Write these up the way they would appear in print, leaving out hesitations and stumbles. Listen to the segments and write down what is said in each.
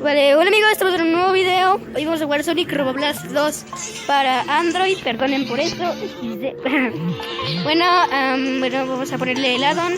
Vale, hola amigos, estamos en un nuevo video. Hoy vamos a jugar Sonic Roboblast 2 para Android, perdonen por eso. Bueno, vamos a ponerle el addon.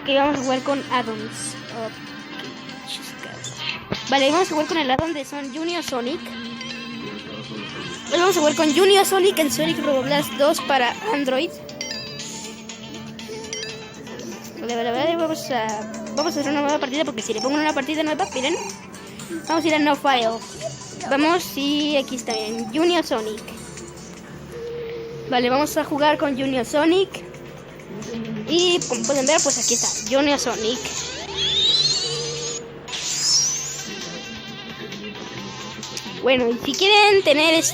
Que vamos a jugar con addons. Vale, vamos a jugar con el addon de Junior Sonic. Hoy vamos a jugar con Junior Sonic en Sonic Roboblast 2 para Android. Vale, vamos a hacer una nueva partida, porque si le pongo una partida nueva, miren, vamos a ir a No File. Vamos, y aquí está bien, Junior Sonic. Vale, vamos a jugar con Junior Sonic. Y como pueden ver, pues aquí está, Junior Sonic. Bueno, y si quieren tener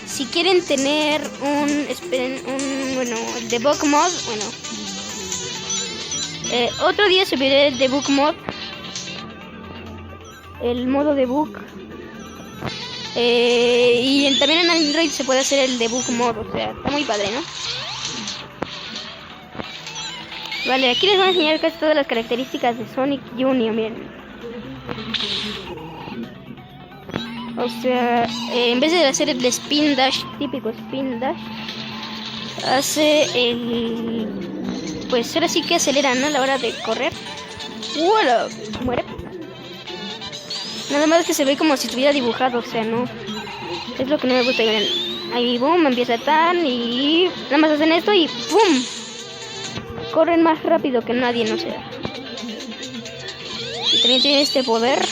si quieren tener el debug mod, otro día subiré el debug mod, el modo debug, y también en Android se puede hacer el debug mod, o sea, está muy padre, ¿no? Vale, aquí les voy a enseñar casi todas las características de Sonic Junior, miren. O sea, en vez de hacer el spin dash, típico spin dash, hace el... pues ahora sí que acelera, ¿no? A la hora de correr. ¡Wow! Muere. Nada más que se ve como si estuviera dibujado, o sea, no. Es lo que no me gusta. Ahí, boom, empieza tan y... nada más hacen esto y ¡pum! Corren más rápido que nadie, no sé. Y también tiene este poder.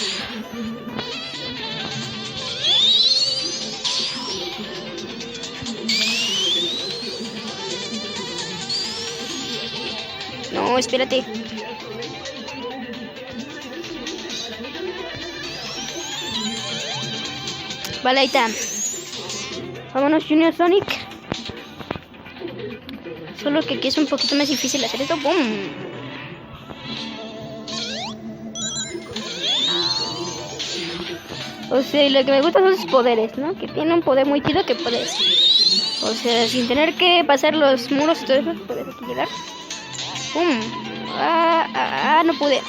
No, espérate. Vale, ahí está. Vámonos, Junior Sonic. Solo que aquí es un poquito más difícil hacer esto. ¡Bum! O sea, lo que me gusta son sus poderes, ¿no? Que tiene un poder muy chido que puedes... o sea, sin tener que pasar los muros y todo eso, puedes aquí llegar. ¡Pum! No pude.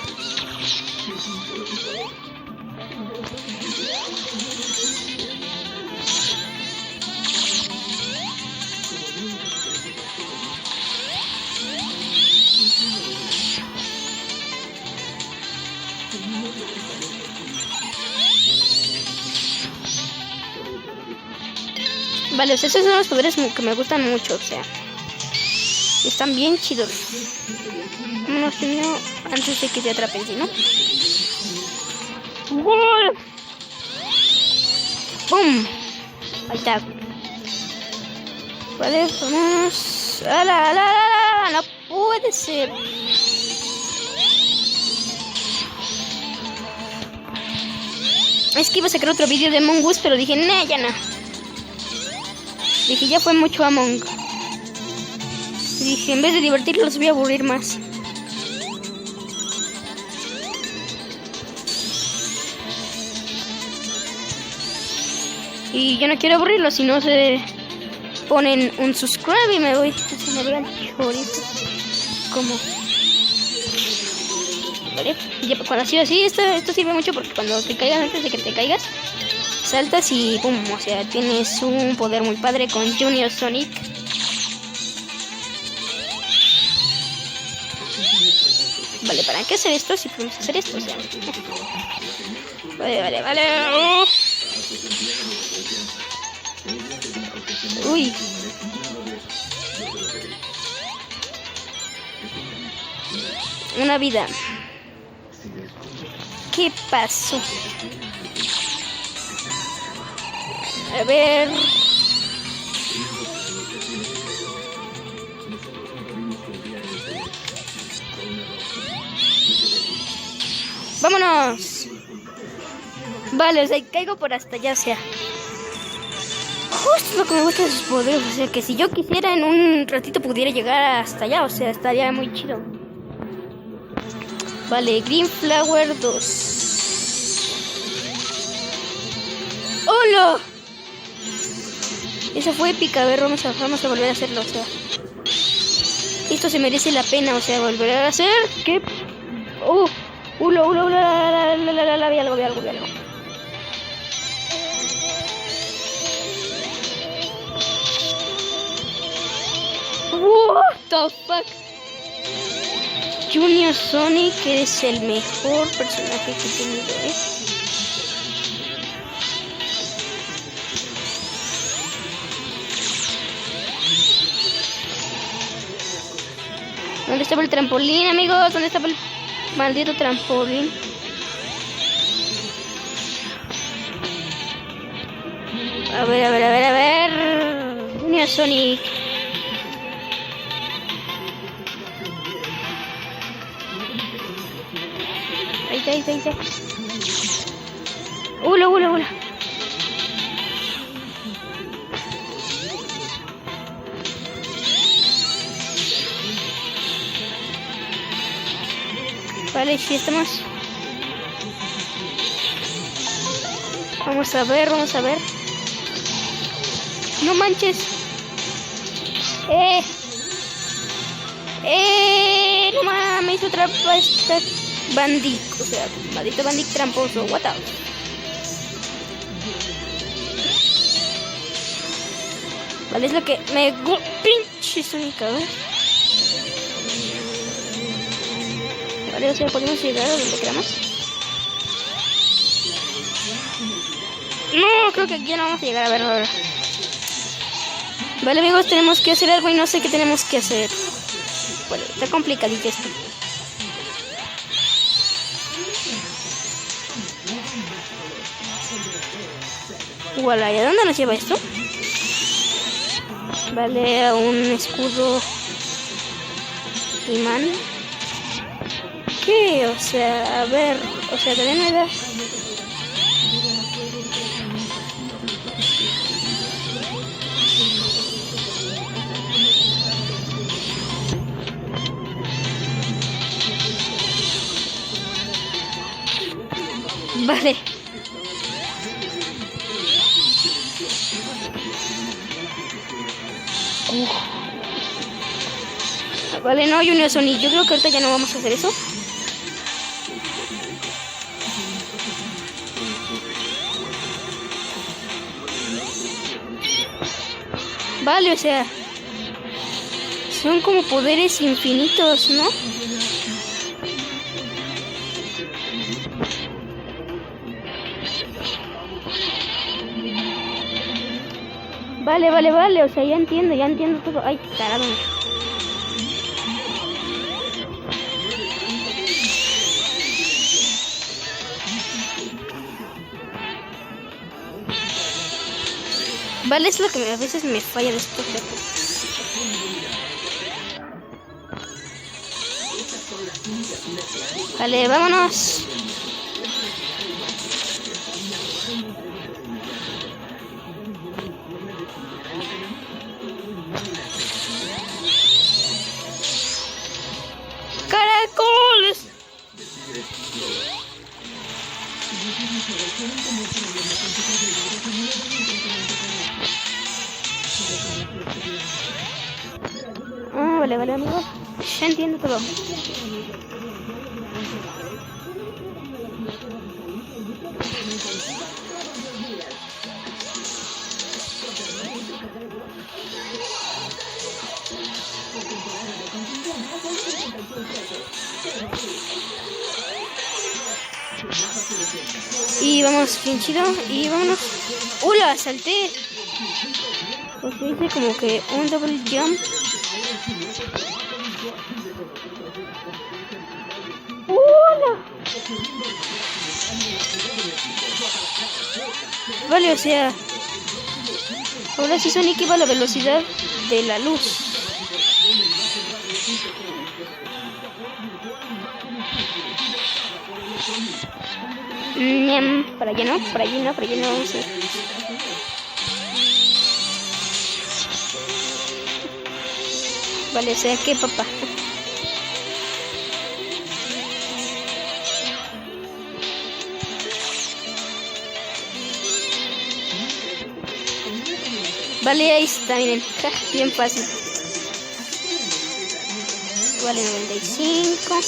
Vale, o sea, esos son los poderes que me gustan mucho, o sea, están bien chidos. Vámonos, antes de que te atrapen, ¿sí, no? ¡Gol! ¡Pum! Ahí está. Vale, vamos. ¡Ala! No puede ser. Es que iba a sacar otro vídeo de Among Us, pero dije, nah, ya no. Dije, ya fue mucho Among. Dije, en vez de divertirlos, los voy a aburrir más. Y yo no quiero aburrirlos, si no se ponen un subscribe y me voy. Así me vean chorizo. ¿Cómo? Vale, ya cuando ha sido así, esto sirve mucho porque cuando te caigas, antes de que te caigas, saltas y pum, o sea, tienes un poder muy padre con Junior Sonic. Vale, ¿para qué hacer esto si podemos hacer esto? O sea, vale. Uy. Una vida. ¿Qué pasó? A ver. ¡Vámonos! Vale, o sea, caigo por hasta allá, o sea. Justo lo que me gusta de sus poderes, o sea, que si yo quisiera en un ratito pudiera llegar hasta allá, o sea, estaría muy chido. Vale, Green Flower 2. ¡Hola! Esa fue épica, a ver, vamos a volver a hacerlo, o sea. Esto se merece la pena, o sea, volver a hacer. ¿Qué? Ulo. vi algo. What the fuck? Junior Sonic es el mejor personaje que he tenido, ¿Dónde estaba el trampolín, amigos? ¿Dónde estaba el maldito trampolín? A ver. Junior Sonic. Ahí está. Hola. Vale, sí estamos. Vamos a ver. No manches. No mames, hizo trampa esta Bandic. O sea, maldito Bandic tramposo. What the? Vale, es lo que me... Pinche Sonic, a ver. Vale, o sea, podemos llegar a donde queramos. No, creo que aquí no vamos a llegar. A ver. Vale, amigos, tenemos que hacer algo y no sé qué tenemos que hacer. Bueno, está complicadito esto. Voilà, ¿y a dónde nos lleva esto? Vale, a un escudo imán. ¿Qué? O sea, a ver, también me da... Vale. Vale, no, Junior Sonic. Yo creo que ahorita ya no vamos a hacer eso. Vale, o sea, son como poderes infinitos, ¿no? Vale, o sea, ya entiendo todo. Ay, carajo. Vale, es lo que a veces me falla de estos juegos. Vale, vámonos. ¡Caracoles! Vale, amigos. Ya entiendo todo. Y vamos, bien chido. Y vámonos. ¡Hola! Salté. Pues hice como que un double jump. ¡Hola! Vale, o sea, ahora sí Sonic iba a la velocidad de la luz. Para allá no, sí. Vale, o sea que papá. Vale, ahí está, miren, bien fácil. Vale, 95.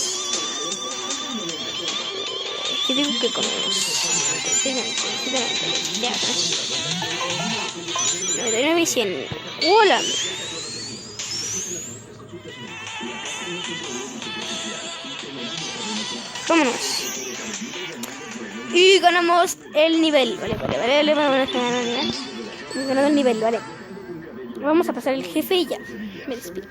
que digo que comemos. 99 y 100. ¡Hola! Vámonos. Y ganamos el nivel. Vale. Hemos ganado el nivel, vale. Vamos a pasar el jefe y ya. Me despido.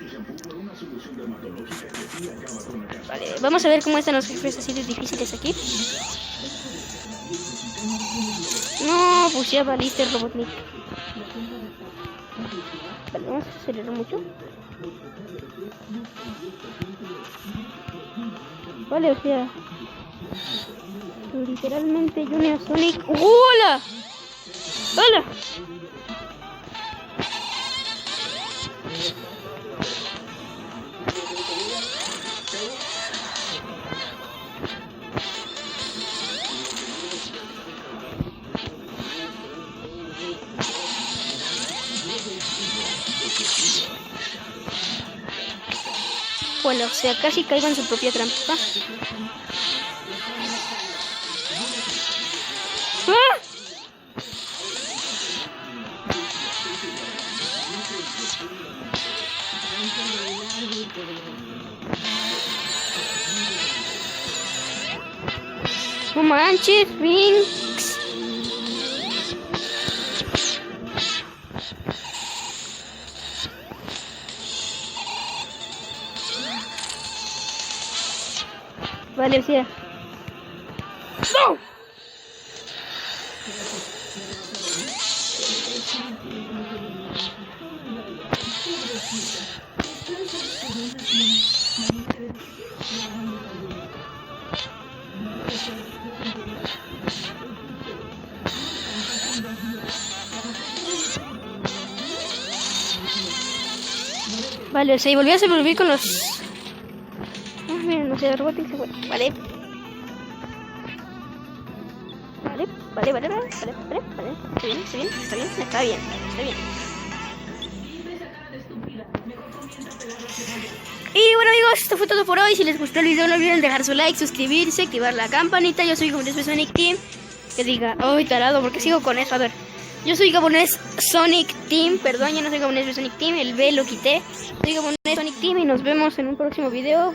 Vale, vamos a ver cómo están los jefes así de difíciles aquí. No, pues ya valiste, Robotnik. Vale, vamos a acelerar mucho. Vale, o sea, literalmente Junior Sonic. ¡Hola! ¡Hola! Bueno, o sea, casi caigo en su propia trampa. ¡Ah! No manches, Vinx. Vale, o sea. ¡No! Vale, o sea, y volví a sobrevivir con los... miren, no sé, Robotnik se fue. Vale. Vale. Está bien. Y bueno, amigos, esto fue todo por hoy. Si les gustó el video, no olviden dejar su like, suscribirse, activar la campanita. Yo soy Gabonés Sonic Team. Que diga, ¡ay, tarado! Porque sigo con eso. A ver, yo soy Gabonés Sonic Team. Perdón, ya no soy Gabonés Sonic Team. El B lo quité. Soy Gabonés Sonic Team y nos vemos en un próximo video.